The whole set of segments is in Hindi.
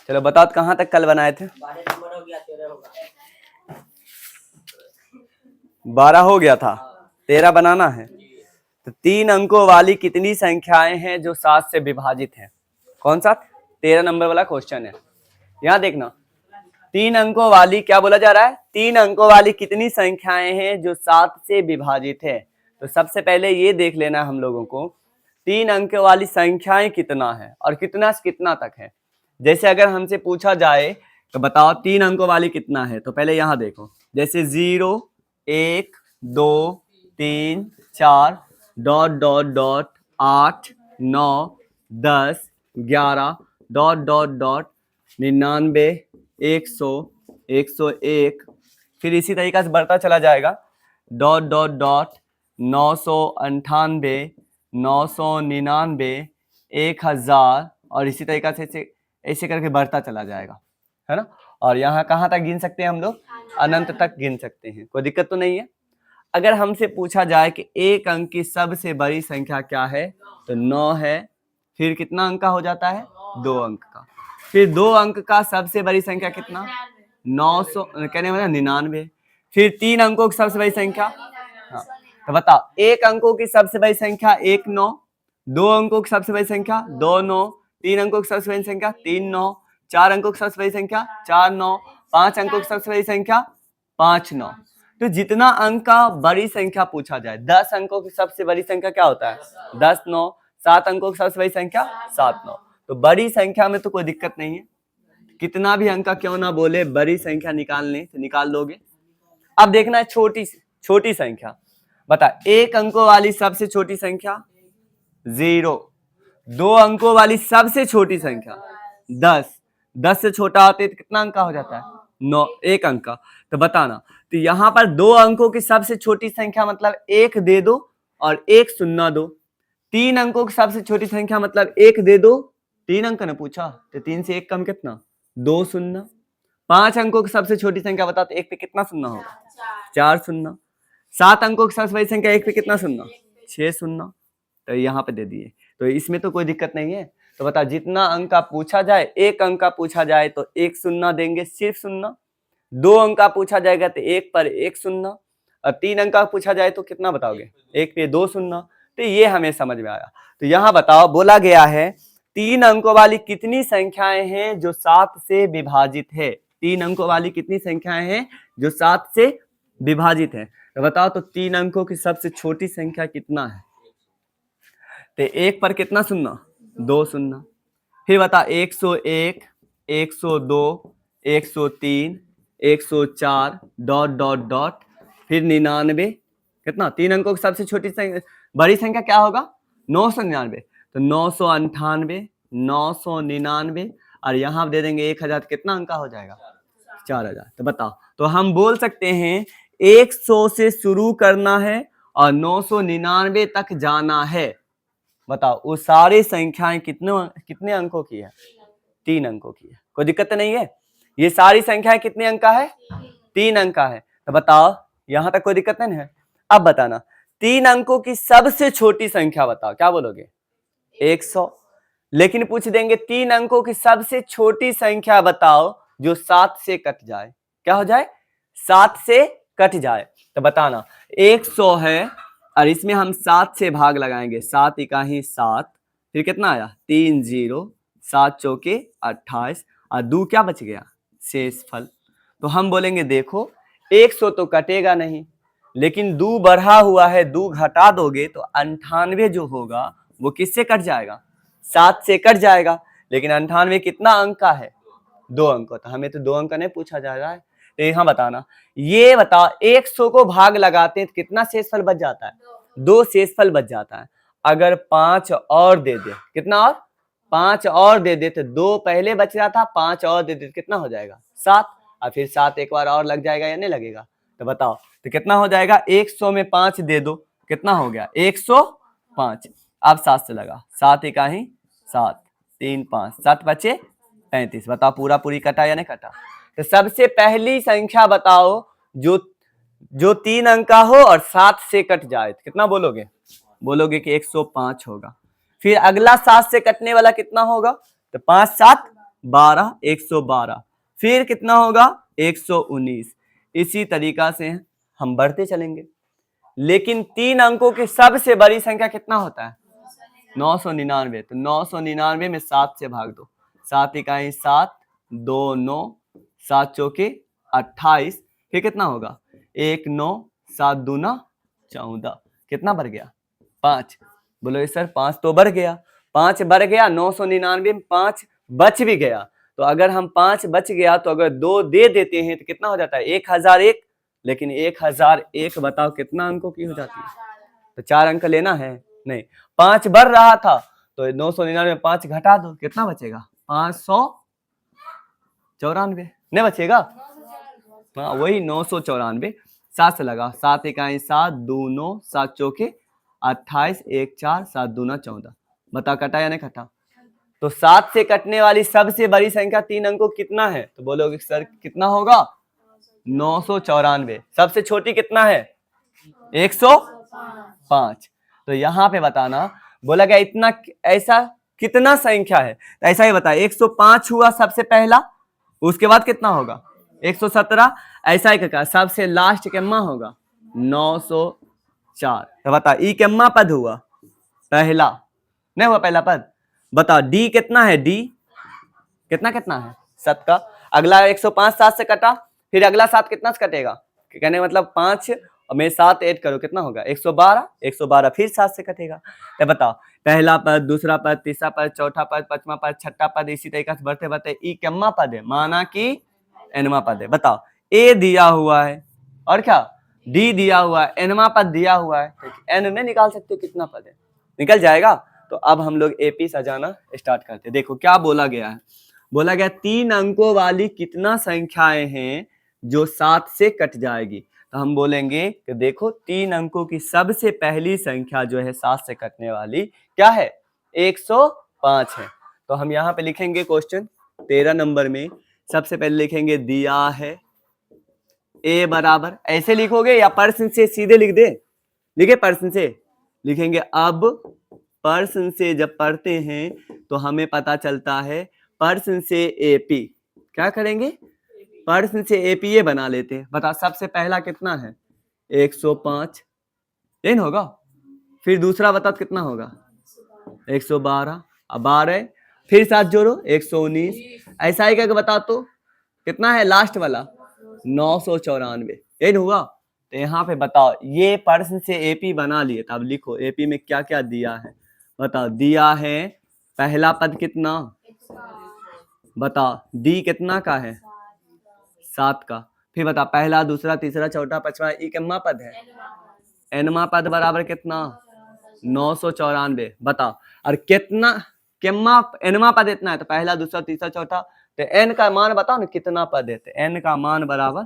चलो बताओ कहाँ तक कल बनाए थे? 12 हो गया था, 13 बनाना है। तो 3 अंकों वाली कितनी संख्याएं हैं जो 7 से विभाजित हैं? कौन सा? 13 नंबर वाला क्वेश्चन है। यहाँ देखना, 3 अंकों वाली क्या बोला जा रहा है? 3 अंकों वाली कितनी संख्याएं हैं जो 7 से विभाजित है? तो सबसे पहले ये देख लेना हम लोगों को 3 अंक वाली संख्याएं कितना है और कितना से कितना तक है। जैसे अगर हमसे पूछा जाए तो बताओ 3 अंकों वाली कितना है, तो पहले यहाँ देखो, जैसे 0 1 2 3 4 dot dot dot 8 9 10 11 dot dot dot 99 100 101, फिर इसी तरीके से बढ़ता चला जाएगा, डॉट डॉट डॉट 998 999 1000, और इसी तरीके से ऐसे करके बढ़ता चला जाएगा, है ना। और यहाँ कहाँ तक गिन सकते हैं हम लोग? अनंत तक गिन सकते हैं, कोई दिक्कत तो नहीं है। अगर हमसे पूछा जाए कि एक अंक की सबसे बड़ी संख्या क्या है, तो 9 है। फिर कितना अंक का हो जाता है? 2 अंक का। फिर 2 अंक का सबसे बड़ी संख्या कितना? 900 कहने वाला 99। फिर 3 अंकों की सबसे बड़ी संख्या, हाँ, तो बताओ एक अंकों की सबसे बड़ी संख्या 1 9, 2 अंकों की सबसे बड़ी संख्या 2 9, 3 अंकों की सबसे बड़ी संख्या 3 9, 4 अंकों की सबसे बड़ी संख्या 4 9, 5 अंकों की सबसे बड़ी संख्या 5 9। तो जितना अंक का बड़ी संख्या पूछा जाए, 10 अंकों की सबसे बड़ी संख्या क्या होता है? 10 9। 7 अंकों की सबसे बड़ी संख्या 7 9। तो बड़ी संख्या में तो कोई दिक्कत नहीं है, कितना भी अंक का क्यों ना बोले, बड़ी संख्या निकालने तो निकाल लोगे। अब देखना है छोटी संख्या। बता, एक अंकों वाली सबसे छोटी संख्या 0, 2 अंकों वाली सबसे छोटी संख्या 10, 10 से छोटा होते तो कितना अंक का हो जाता है? 9, 1 अंक का। तो बताना, तो यहाँ पर 2 अंकों की सबसे छोटी संख्या मतलब 1 दे दो और 1 शून्य दो। 3 अंकों की सबसे छोटी संख्या मतलब 1 दे दो, 3 अंक ने पूछा तो 3 से 1 कम कितना? 2 शून्य। 5 अंकों की सबसे छोटी संख्या बताओ तो 1 पे कितना शून्य होगा? 4 शून्य। 7 अंकों की सबसे बड़ी संख्या 1 पे कितना शून्य? 6 शून्य। तो यहाँ पे दे दिए, तो इसमें तो कोई दिक्कत नहीं है। तो बता, जितना अंक का पूछा जाए, 1 अंक का पूछा जाए तो 1 शून्य देंगे, सिर्फ शून्य। 2 अंक का पूछा जाएगा तो 1 पर 1 शून्य, और 3 अंक का पूछा जाए तो कितना बताओगे? 1 पे 2 शून्य। तो ये हमें समझ में आया। तो यहाँ बताओ, बोला गया है 3 अंकों वाली कितनी संख्याएं हैं जो 7 से विभाजित है? 3 अंकों वाली कितनी संख्याएं हैं जो 7 से विभाजित है? तो बताओ, तो 3 अंकों की सबसे छोटी संख्या कितना है? तो 1 पर कितना शून्य? 2 शून्य। फिर बता, 101 102 103 104 डॉट डॉट डॉट, फिर 99, कितना? 3 अंकों की सबसे छोटी संख्या, बड़ी संख्या क्या होगा? 999। तो 998 999, और यहाँ दे देंगे 1000, कितना अंक का हो जाएगा? 4000। तो बताओ, तो हम बोल सकते हैं 100 से शुरू करना है और 999 तक जाना है। बताओ, वो सारी संख्याएं कितने अंकों की है? 3 अंकों की है, कोई दिक्कत नहीं है। ये सारी संख्याएं कितने अंक का है? 3 अंक का है। तो बताओ, यहां तक कोई दिक्कत नहीं है। अब बताना, 3 अंकों की सबसे छोटी संख्या बताओ, क्या बोलोगे? 100। लेकिन पूछ देंगे 3 अंकों की सबसे छोटी संख्या बताओ जो 7 से कट जाए, क्या हो जाए? 7 से कट जाए। तो बताना, 100 है और इसमें हम 7 से भाग लगाएंगे, 7 इकाही 7, फिर कितना आया? 3 0, 7 चौके 28, और 2 क्या बच गया? शेषफल। तो हम बोलेंगे देखो, 100 तो कटेगा नहीं, लेकिन 2 बढ़ा हुआ है, 2 घटा दोगे तो 98 जो होगा वो किससे कट जाएगा? 7 से कट जाएगा। लेकिन 98 कितना अंक का है? 2 अंक। तो हमें तो 2 अंक नहीं पूछा जा रहा है। तो यहाँ बताना, ये बताओ 100 को भाग लगाते हैं तो कितना शेषफल बच जाता है? 2 शेषफल बच जाता है। अगर 5 और दे दे, कितना? और 5 और दे दे तो 2 पहले बच रहा था, 5 और दे दे तो कितना हो जाएगा? 7, और फिर 7 एक बार और लग जाएगा या नहीं लगेगा? तो बताओ, तो कितना हो जाएगा? 100 में 5 दे दो, कितना हो गया? 105। अब 7 से लगा, 7 इकाही 7, 3 5, 7 बचे 35। बताओ, पूरा पूरी कटा या नहीं कटा? तो सबसे पहली संख्या बताओ जो 3 अंक का हो और 7 से कट जाए, तो कितना बोलोगे? बोलोगे कि 105 होगा। फिर अगला 7 से कटने वाला कितना होगा? तो 5 7 12, 112, फिर कितना होगा 119। इसी तरीका से हम बढ़ते चलेंगे। लेकिन 3 अंकों की सबसे बड़ी संख्या कितना होता है 999। तो 999 में 7 से भाग दो, 7 इकाई 7, 2 9, 7 चौके 28, फिर कितना होगा 1 9, 7 दूना 14, कितना बढ़ गया 5। बोलो सर 5 तो बढ़ गया, 5 बढ़ गया, 999 में 5 बच भी गया। तो अगर हम 5 बच गया तो अगर 2 दे देते हैं तो कितना हो जाता है 1001। लेकिन 1001 बताओ कितना अंकों की हो जाती है, तो 4 अंक लेना है नहीं, 5 बढ़ रहा था तो 999 में 5 घटा दो, कितना बचेगा 594, नहीं बचेगा, हाँ वही 994। 7 से लगा, 7 इकाई 7, 2 9, 7 चौके 28, 1 4, 7 दूना 14, बता कटा या नहीं कटा। तो 7 से कटने वाली सबसे बड़ी संख्या 3 अंकों कितना है, तो बोलोगे सर कितना होगा 994। सबसे छोटी कितना है 105। तो यहाँ पे बताना बोला गया इतना, ऐसा कितना संख्या है, तो ऐसा ही बताया 105 हुआ सबसे पहला, उसके बाद कितना होगा 117, ऐसा ही का सबसे लास्ट केम्मा होगा 904। तो बता ई केम्मा पद हुआ पहला, नहीं हुआ पहला पद, बता डी कितना है, डी कितना कितना है 7 का। अगला 105 7 से कटा, फिर अगला 7 कितना से कटेगा, कहने मतलब 5 में 7 ऐड करो कितना होगा 112, 112 फिर 7 से कटेगा। तो बताओ पहला पद, दूसरा पद, तीसरा पद, चौथा पद, पांचवा पद, छठा पद, इसी तरीके से बढ़ते बढ़ते ई केम्मा पद है, माना कि एनवा पद है। बताओ ए दिया हुआ है और क्या डी दिया हुआ है, एनवा पद दिया हुआ है, तो एन में निकाल सकते हो कितना पद है, निकल जाएगा। तो अब हम लोग एपी सजाना स्टार्ट करते हैं। देखो क्या बोला गया है, बोला गया 3 अंकों वाली कितना संख्याएं हैं जो 7 से कट जाएगी। तो हम बोलेंगे कि देखो 3 अंकों की सबसे पहली संख्या जो है 7 से कटने वाली क्या है 105 है। तो हम यहाँ पे लिखेंगे क्वेश्चन 13 नंबर में, सबसे पहले लिखेंगे दिया है ए बराबर, ऐसे लिखोगे या पर्सन से सीधे लिख दे, लिखे पर्सन से लिखेंगे। अब पर्सन से जब पढ़ते हैं तो हमें पता चलता है पर्सन से एपी, क्या करेंगे पर्सन से एपी ये बना लेते हैं। बता सबसे पहला कितना है 105, ये न होगा, फिर दूसरा बता कितना होगा 112, अब 12 फिर 7 जोड़ो 119, ऐसा ही करके बता तो कितना है लास्ट वाला 994, ये न हुआ। तो यहाँ पे बताओ ये पर्सन से एपी बना लिए, तो अब लिखो एपी में क्या क्या दिया है। बताओ दिया है पहला पद कितना, बताओ डी कितना का है 7 का, फिर बता पहला दूसरा तीसरा चौथा पांचवा ई केम्मा पद है, एनवा पद बराबर कितना 994। बताओ और कितना केम्मा एनवा पद इतना है, तो पहला दूसरा तीसरा चौथा, तो एन का मान बताओ ना कितना पद है, तो एन का मान बराबर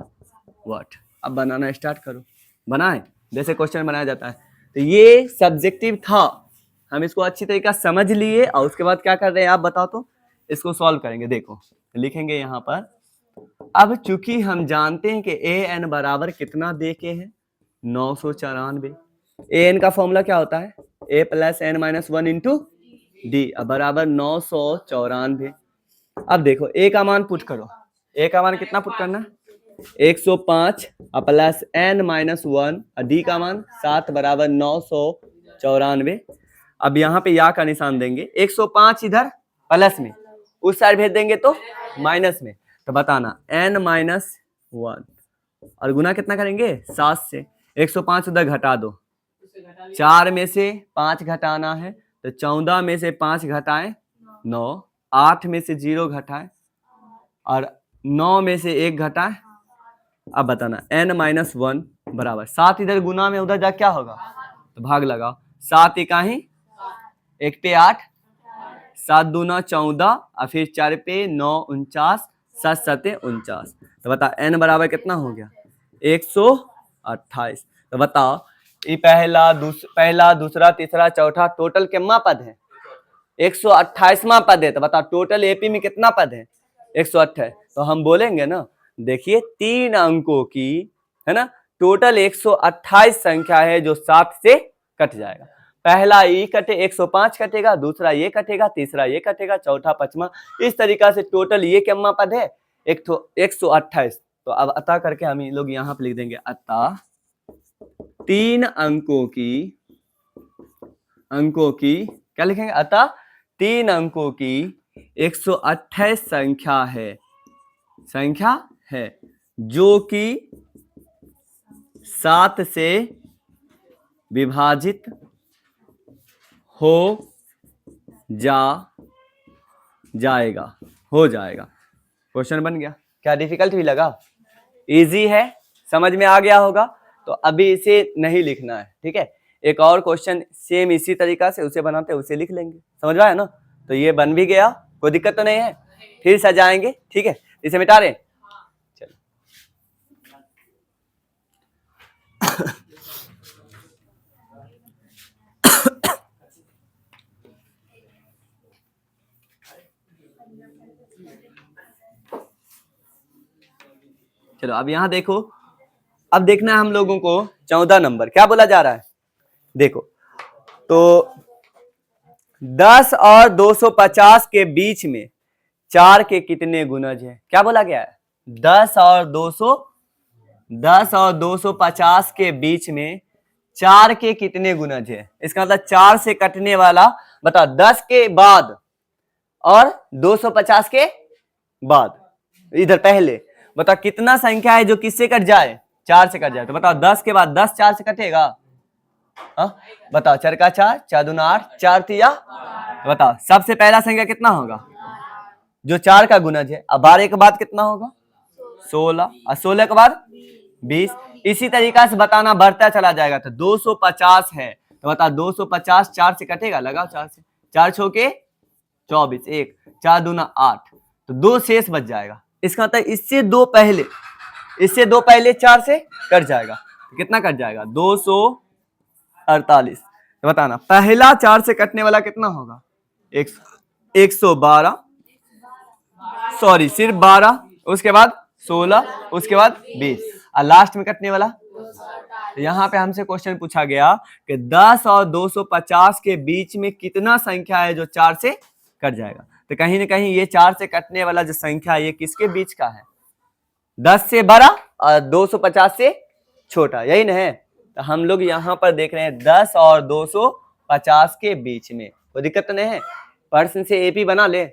व्हाट। अब बनाना स्टार्ट करो, बनाए जैसे क्वेश्चन बनाया जाता है। तो ये सब्जेक्टिव था, हम इसको अच्छी तरीके से समझ लिए और उसके बाद क्या कर रहे हैं आप बताओ, तो इसको सॉल्व करेंगे। देखो लिखेंगे यहाँ पर, अब चूंकि हम जानते हैं कि ए एन बराबर कितना दे के है 994, ए एन का फॉर्मूला क्या होता है A plus N minus 1 into D, अब बराबर 994। अब देखो ए का मान पुट करो, ए का मान कितना पुट करना 105 प्लस एन माइनस 1, डी का मान 7 बराबर 994। अब यहाँ पे या का निशान देंगे, 105 इधर प्लस में, उस साइड भेज देंगे तो माइनस में। तो बताना n माइनस 1 और गुना कितना करेंगे 7 से, 105 उधर घटा दो, 4 में से 5 घटाना है, तो 14 में से 5 घटाएं 9, 8 में से 0 घटाएं और 9 में से 1 घटाएं। अब बताना n माइनस 1 बराबर 7, इधर गुना में उधर जा क्या होगा, तो भाग लगाओ, 7 इकाई 1 पे 8, 7 दूना 14 और फिर 4 पे 9 49, 7 7 49। तो बता n बराबर कितना हो गया 128। तो बताओ ये पहला दूसरा तीसरा चौथा टोटल कितना पद है 128वां पद है। तो बताओ टोटल एपी में कितना पद है 128। तो हम बोलेंगे ना, देखिए 3 अंकों की है ना टोटल 128 संख्या है जो 7 से कट जाएगा। पहला ई कटे 105 कटेगा, दूसरा ये कटेगा, तीसरा ये कटेगा, चौथा पांचवा, इस तरीका से टोटल ये क्या पद है 128। तो अब अतः करके हम लोग यहाँ पे लिख देंगे अतः 3 अंकों की क्या लिखेंगे, अतः 3 अंकों की 128 संख्या है जो कि 7 से विभाजित हो जाएगा। क्वेश्चन बन गया। क्या डिफिकल्ट भी लगा? इजी है, समझ में आ गया होगा। तो अभी इसे नहीं लिखना है, ठीक है। एक और क्वेश्चन सेम इसी तरीका से उसे बनाते हैं, उसे लिख लेंगे। समझ में आया ना? तो ये बन भी गया, कोई दिक्कत तो नहीं है। फिर सजाएंगे, ठीक है। इसे मिटा रहे हैं, चलो। चलो अब यहां देखो, अब देखना है हम लोगों को 14 नंबर क्या बोला जा रहा है। देखो तो 10 और 250 के बीच में 4 के कितने गुणज है, क्या बोला गया है? 10 और 250 के बीच में 4 के कितने गुणज है। इसका मतलब 4 से कटने वाला, बताओ 10 के बाद और 250 के बाद, इधर पहले बताओ कितना संख्या है जो किससे कट जाए, 4 से कट जाए। तो बताओ 10 के बाद 10 4 से कटेगा, बताओ 4 का 4, 4 दूना 8, 4 तिया, बताओ सबसे पहला संख्या कितना होगा जो 4 का गुणज है। अब 12 के बाद कितना होगा 16, और 16 के बाद 20। इसी तरीका से बताना बढ़ता चला जाएगा। तो 250 है, तो बताओ 250 4 से कटेगा, लगाओ 4 से, 4 छोके 24, 1 4 दूना 8, तो 2 शेष बच जाएगा। इसका मतलब इससे दो पहले 4 से कट जाएगा। तो कितना कट जाएगा 248। तो बताना पहला 4 से कटने वाला कितना होगा 112, सॉरी सिर्फ 12, उसके बाद 16, उसके बाद 20, और लास्ट में कटने वाला। तो यहाँ पे हमसे क्वेश्चन पूछा गया कि 10 और 250 के बीच में कितना संख्या है जो 4 से कट जाएगा। तो कहीं ना कहीं ये 4 से कटने वाला जो संख्या है ये किसके बीच का है, 10 से बड़ा और 250 से छोटा, यही ना है। तो हम लोग यहाँ पर देख रहे हैं 10 और 250 के बीच में, कोई दिक्कत तो नहीं है। प्रश्न से एपी बना ले, तो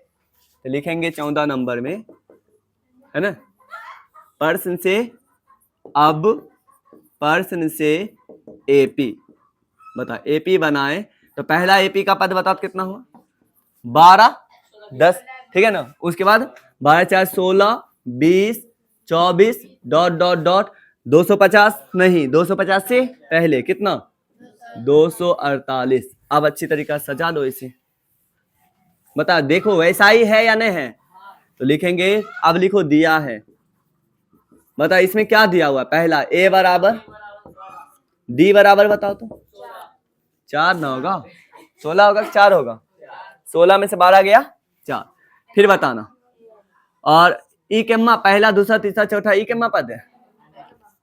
लिखेंगे 14 नंबर में, है ना। प्रश्न से, अब प्रश्न से एपी, बता एपी बनाए तो पहला एपी का पद बताओ कितना हुआ 12 10, ठीक है ना। उसके बाद 12 4 16 20 24 डॉट डॉट डॉट 250 नहीं, 250 से पहले कितना 248। अब अच्छी तरीका से सजा दो इसे, बता देखो वैसा ही है या नहीं है। तो लिखेंगे, अब लिखो दिया है, बता इसमें क्या दिया हुआ है। पहला ए बराबर डी बराबर, बताओ तो 4 ना होगा, 16 होगा 4 होगा, 16 में से 12 गया 4। फिर बताना, और ई केम्मा पहला दूसरा तीसरा चौथा ई केम्मा पद है,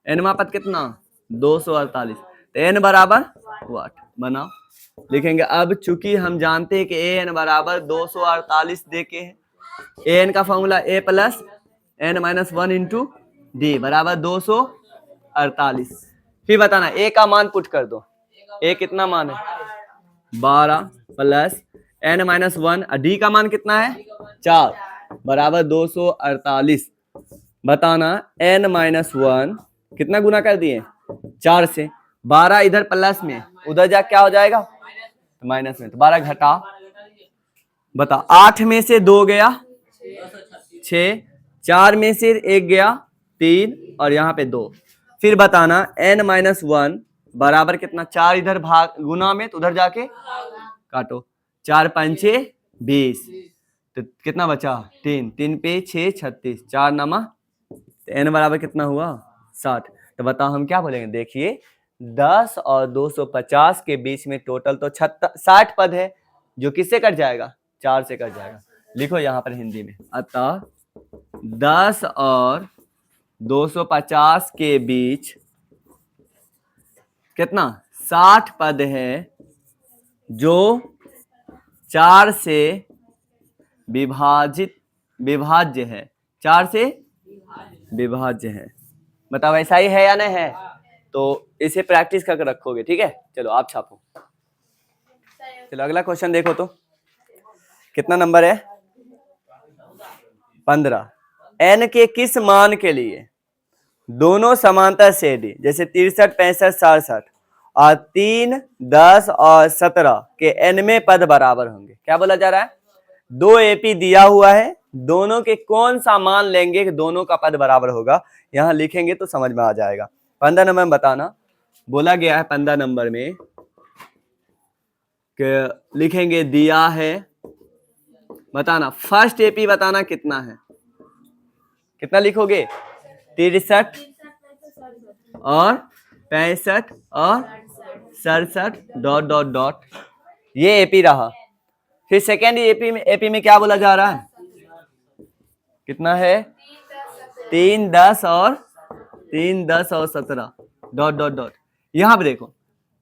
एनमा पद कितना 248। तो एन बराबर 8 बनाओ। लिखेंगे अब चूंकि हम जानते हैं कि ए एन बराबर 248 दे के है, ए एन का formula A plus N minus 1 into D बराबर 248। फिर बताना ए का मान पुट कर दो, ए कितना मान है 12 प्लस एन माइनस 1, डी का मान कितना है 4 बराबर 248। बताना एन माइनस 1 कितना गुना कर दिए 4 से, 12 इधर प्लस में उधर जा क्या हो जाएगा माइनस में, तो 12 घटा, बता 8 में से 2 गया 6, 4 में से 1 गया 3, और यहाँ पे 2। फिर बताना n माइनस 1 बराबर कितना, 4 इधर भाग गुना में तो उधर जाके काटो, 4 5 6 20, तो कितना बचा 3, 3 पे 6 36, 4 नमा, तो n बराबर कितना हुआ 60। तो बताओ हम क्या बोलेंगे, देखिए 10 और 250 के बीच में टोटल तो 60 पद है जो किससे कट जाएगा 4 से कट जाएगा। लिखो यहाँ पर हिंदी में, अतः 10 और 250 के बीच कितना 60 पद है जो 4 से विभाज्य है, 4 से विभाज्य है। बताओ ऐसा ही है या नहीं है? तो इसे प्रैक्टिस करके रखोगे, ठीक है। चलो आप छापो। चलो अगला क्वेश्चन देखो तो कितना नंबर है? 15। n के किस मान के लिए दोनों समांतर श्रेणी जैसे 63, 65, 67 और 3, 10 और 17 के n में पद बराबर होंगे? क्या बोला जा रहा है? दो एपी दिया हुआ है, दोनों के कौन सा मान लेंगे कि दोनों का पद बराबर होगा? यहां लिखेंगे तो समझ में आ जाएगा। 15 नंबर में बताना बोला गया है। 15 नंबर में कि लिखेंगे दिया है, बताना फर्स्ट एपी बताना कितना है। कितना लिखोगे? 63 और 65 और 67 डॉट डॉट डॉट, ये एपी रहा। फिर सेकेंड एपी में क्या बोला जा रहा है? कितना है? 3, 10 और 17 डॉट डॉट डॉट। यहां पे देखो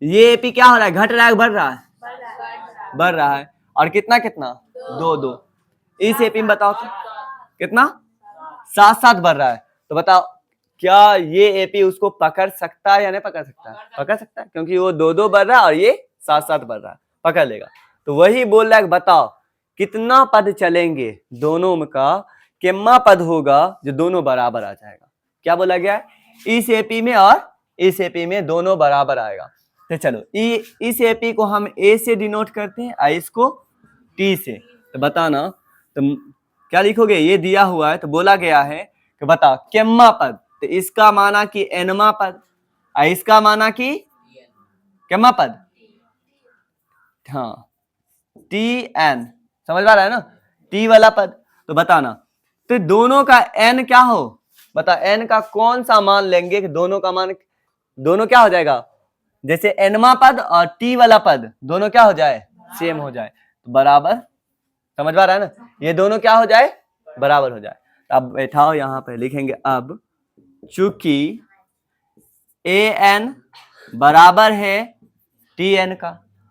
ये एपी क्या हो रहा है? घट रहा है, बढ़ रहा है? बढ़ रहा है। और कितना कितना? 2 2। इस एपी में बताओ तो कितना? 7 7 बढ़ रहा है। तो बताओ क्या ये एपी उसको पकड़ सकता है या नहीं पकड़ सकता है? पकड़ सकता है, क्योंकि वो 2 2 बढ़ रहा है और ये 7 7 बढ़ रहा है, पकड़ लेगा। तो वही बोल रहा है बताओ कितना पद चलेंगे दोनों में का, कितना पद होगा जो दोनों बराबर आ जाएगा? क्या बोला गया है? इस एपी में और इस एपी में दोनों बराबर आएगा। तो चलो इस एपी को हम ए से डिनोट करते हैं और इसको टी से। तो बताना तो क्या लिखोगे? ये दिया हुआ है तो बोला गया है कि बताओ केम्मा पद, तो इसका माना कि एनमा पद और इसका माना कि केम्मा पद। हाँ टी एन, समझ आ रहा है ना? टी वाला पद। तो बताना तो दोनों का एन क्या हो? बता एन का कौन सा मान लेंगे कि दोनों का मान, दोनों क्या हो जाएगा? जैसे एनमा पद और टी वाला पद दोनों क्या हो जाए? सेम हो जाए, तो बराबर। समझ आ रहा है ना? ये दोनों क्या हो जाए? बराबर हो जाए। अब बैठाओ यहां पे लिखेंगे अब चूंकि ए एन बराबर है टी एन का,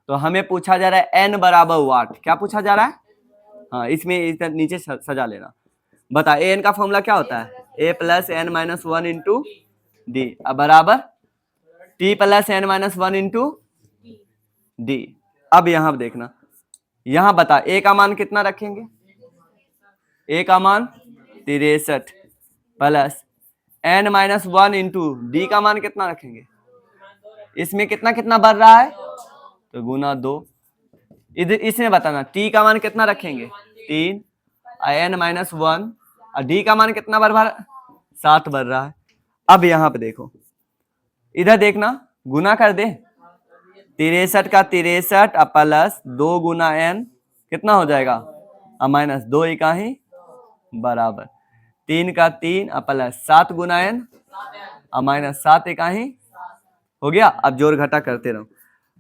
तो हमें पूछा जा रहा है एन बराबर वाट। क्या पूछा जा रहा है? हाँ इसमें नीचे सजा लेना। बता ए एन का फॉर्मूला क्या होता है? A plus N minus 1 into D, अब बराबर T plus N minus 1 into D. अब यहां देखना, यहां बता ए का मान कितना रखेंगे? ए का मान 63 plus N minus 1 into d का मान कितना रखेंगे? इसमें कितना कितना बढ़ रहा है तो गुना 2। इधर इसमें बताना टी का मान कितना रखेंगे? 3, एन माइनस 1 और डी का मान कितना बढ़ रहा है? 7 बढ़ रहा है। अब यहां पे देखो, इधर देखना गुना कर दे। 63 का 63 और प्लस 2 गुना एन कितना हो जाएगा? और माइनस 2 इकाई बराबर 3 का 3 और प्लस 7 गुना एन और माइनस 7 इकाई हो गया। अब जोड़ घटा करते रहो।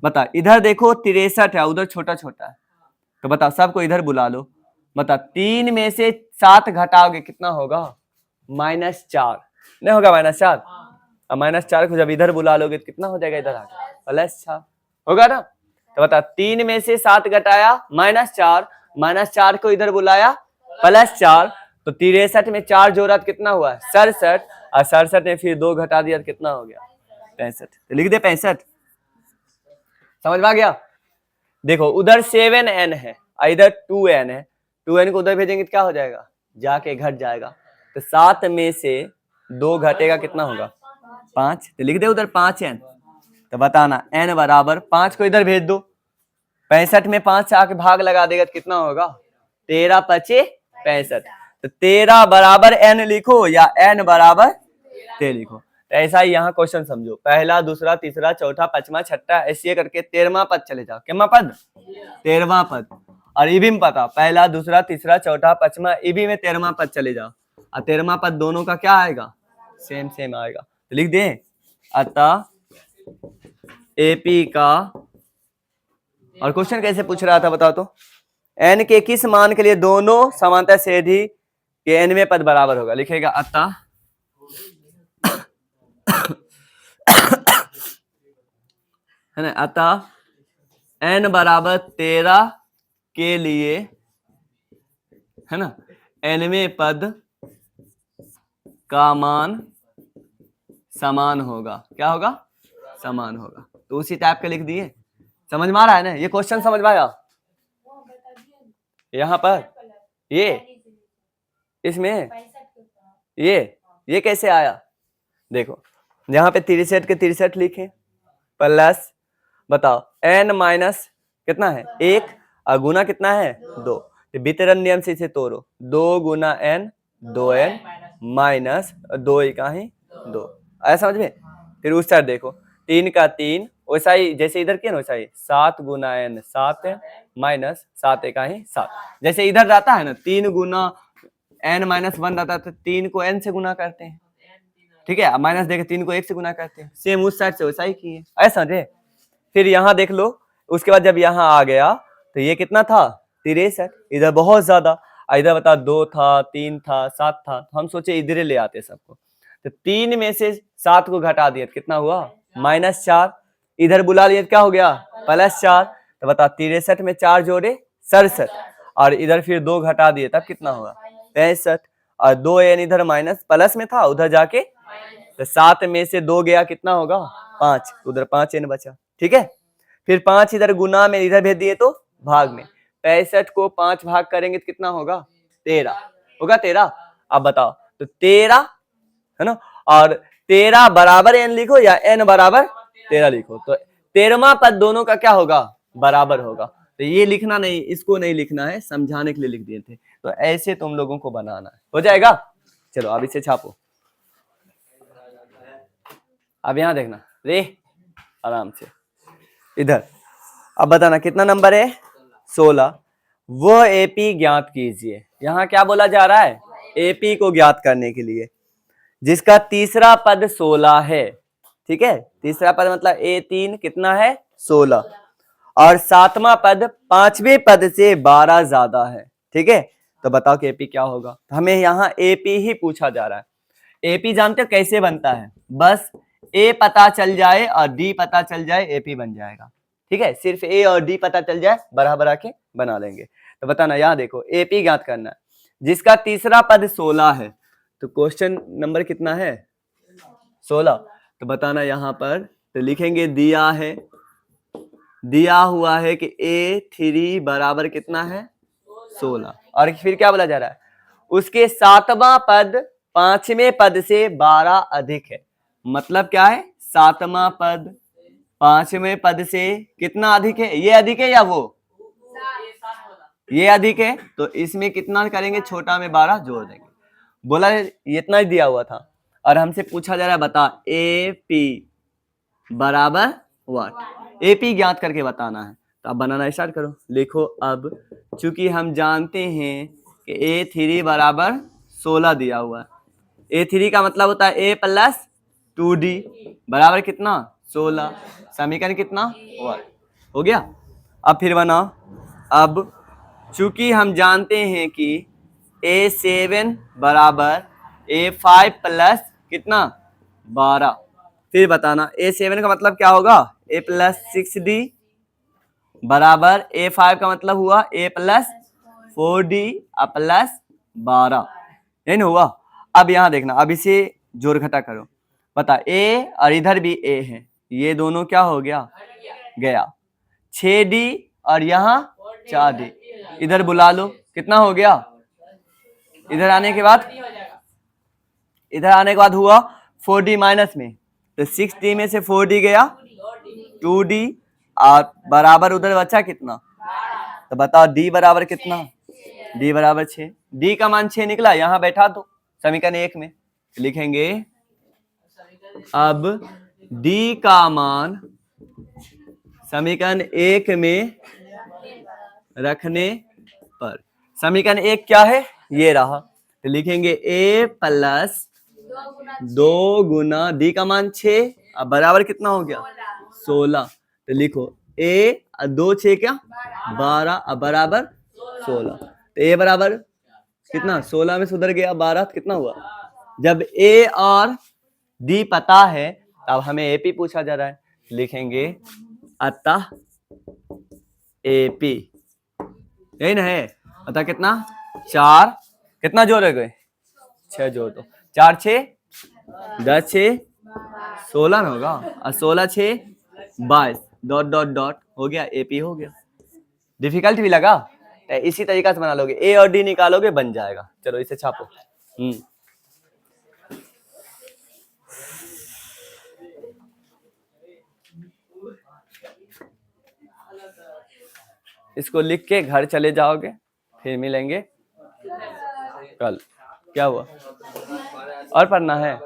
बता इधर देखो 63 है, उधर छोटा छोटा है, तो बता सबको इधर बुला लो। बता 3 में से 7 घटाओगे कितना होगा? -4 नहीं होगा? -4। अब -4 को जब इधर बुला लोगे तो कितना हो जाएगा? इधर आके +4 होगा ना? तो बता 3 में से 7 घटाया -4, -4 को इधर बुलाया +4, तो 63 में 4 जोड़ा तो कितना हुआ? 67, और 67 में फिर 2 घटा दिया तो कितना हो गया? 65। तो लिख दे 65। समझ में आ गया? देखो उधर 7n है और इधर 2n है, 2n को उधर भेजेंगे तो क्या हो जाएगा? जाके घट जाएगा। तो 7 में से 2 घटेगा कितना होगा? 5। तो लिख दे उधर 5n। तो बताना n बराबर 5 को इधर भेज दो, 65 में 5 से आके भाग लगा देगा तो कितना होगा? 13 पचे 65। तो 13 बराबर n लिखो या n बराबर 13 लिखो। तो ऐसा ही यहाँ क्वेश्चन समझो, पहला दूसरा तीसरा चौथा पांचवा छठा ऐसे करके 13वां पद चले जाओ। कितना पद? 13वां पद। और ई भी में पता पहला दूसरा तीसरा चौथा पांचवा, ई भी में 13वां पद चले जाओ और 13वां पद दोनों का क्या आएगा? सेम सेम आएगा। तो लिख दे अतः एपी का, और क्वेश्चन कैसे पूछ रहा था बताओ तो? एन के किस मान के लिए दोनों समांतर श्रेणी के एन में पद बराबर होगा? लिखेगा अतः है ना, अतः n बराबर 13 के लिए, है ना, nवें पद का मान समान होगा। क्या होगा? समान होगा। तो उसी टाइप के लिख दिए। समझ में आ रहा है ना? ये क्वेश्चन समझ में आया? यहाँ पर ये इसमें ये कैसे आया? देखो, यहाँ पे 63 के 63 लिखे, प्लस बताओ n माइनस कितना है 1 और गुना कितना है 2। तो वितरण नियम से इसे तोड़ो, 2 गुना n 2n माइनस 2 का ही 2। आया समझ में? फिर उस साइड देखो, 3 का 3, वैसा ही जैसे इधर किया ना वैसा ही, 7 गुना n 7 माइनस 7 का ही 7। जैसे इधर रहता है ना 3 गुना n माइनस 1 रहता है, तो 3 को n से गुना करते हैं, ठीक है, माइनस देके 3 को 1 से गुना करते हैं। सेम उस साइड से वैसा ही किए। ऐसा समझे? फिर यहाँ देख लो, उसके बाद जब यहाँ आ गया तो ये कितना था 63, इधर बहुत ज्यादा, इधर बता 2 था 3 था 7 था, तो हम सोचे इधर ले आते सबको। तो 3 में से 7 को घटा दिया, कितना हुआ -4, इधर बुला लिया, क्या हो गया +4। तो बता 63 में 4 जोड़े 67, और इधर फिर 2 घटा दिए, तब कितना हुआ 65, और 2 n इधर माइनस प्लस में था, उधर जाके तो 7 में से 2 गया, कितना होगा 5, उधर 5 n बचा, ठीक है। फिर 5 इधर गुना में इधर भेज दिए तो भाग में, 65 को 5 भाग करेंगे तो कितना होगा 13 होगा 13। अब बताओ, तो 13 है ना, और 13 बराबर n लिखो या n बराबर 13 लिखो, तो 13वां पद दोनों का क्या होगा बराबर होगा। तो ये लिखना नहीं, इसको नहीं लिखना है, समझाने के लिए लिख दिए थे। तो ऐसे तुम लोगों को बनाना है, हो जाएगा। चलो अब इसे छापो। अब यहां देखना रे, आराम से इधर। अब बताना कितना नंबर है 16। वह एपी ज्ञात कीजिए। यहाँ क्या बोला जा रहा है, एपी को ज्ञात करने के लिए, जिसका तीसरा पद 16 है, ठीक है। तीसरा पद मतलब A3 कितना है 16, और 7वां पद 5वें पद से 12 ज्यादा है, ठीक है। तो बताओ कि एपी क्या होगा। हमें यहाँ एपी ही पूछा जा रहा है। एपी जानते हो कैसे बनता है, बस ए पता चल जाए और डी पता चल जाए, एपी बन जाएगा, ठीक है। सिर्फ ए और डी पता चल जाए, बराबर के बना लेंगे। तो बताना, यहाँ देखो एपी ज्ञात करना है, जिसका तीसरा पद 16 है। तो क्वेश्चन नंबर कितना है 16। तो बताना यहाँ पर, तो लिखेंगे दिया हुआ है कि A3 बराबर कितना है 16, और फिर क्या बोला जा रहा है, उसके 7वां पद 5वें पद से 12 अधिक है। मतलब क्या है, 7वां पद 5वें पद से कितना अधिक है, ये अधिक है या वो, ये अधिक है, तो इसमें कितना करेंगे, छोटा में 12 जोड़ देंगे। बोला इतना ही दिया हुआ था, और हमसे पूछा जा रहा है बता एपी बराबर व्हाट, एपी ज्ञात करके बताना है। तो अब बनाना स्टार्ट करो। लिखो, अब चूंकि हम जानते हैं कि A3 बराबर 16 दिया हुआ है, A3 का मतलब होता है A प्लस 2D बराबर कितना 16, समीकरण कितना हो गया। अब फिर बनाओ, अब चूंकि हम जानते हैं कि A7 बराबर A5 प्लस कितना 12, फिर बताना A7 का मतलब क्या होगा A प्लस 6D बराबर A5 का मतलब हुआ A प्लस 4D प्लस 12, नहीं हुआ। अब यहां देखना, अब इसे जोड़ घटा करो, बता A और इधर भी A है, ये दोनों क्या हो गया 6D और यहाँ 4D, इधर बुला लो, कितना हो गया, इधर आने के बाद हुआ 4D माइनस में, तो 6D में से 4D गया 2D, और बराबर उधर बचा कितना, तो बताओ D बराबर कितना, D बराबर 6, D का मान 6 निकला, यहाँ बैठा दो समीकरण 1 में। लिखेंगे अब D का मान समीकरण 1 में रखने पर, समीकरण 1 क्या है, ये रहा। तो लिखेंगे A प्लस 2 गुना D का मान 6, अब बराबर कितना हो गया 16। तो लिखो A 2 6 क्या 12, अब बराबर 16। तो A बराबर कितना 16 में सुधर गया 12, तो कितना हुआ। जब A और D पता है, तब हमें AP पूछा जा रहा है। लिखेंगे अतः AP, यही ना है। बता कितना, 4, कितना जोड़ोगे, 6 जोड़ दो, 4 6 10 6 16 ना होगा, और 16 6 22, डॉट डॉट डॉट हो गया, AP हो गया। डिफिकल्ट भी लगा, तो इसी तरीका से बना लोगे, A और D निकालोगे बन जाएगा। चलो इसे छापो। इसको लिख के घर चले जाओगे, फिर मिलेंगे कल। क्या हुआ, और पढ़ना है?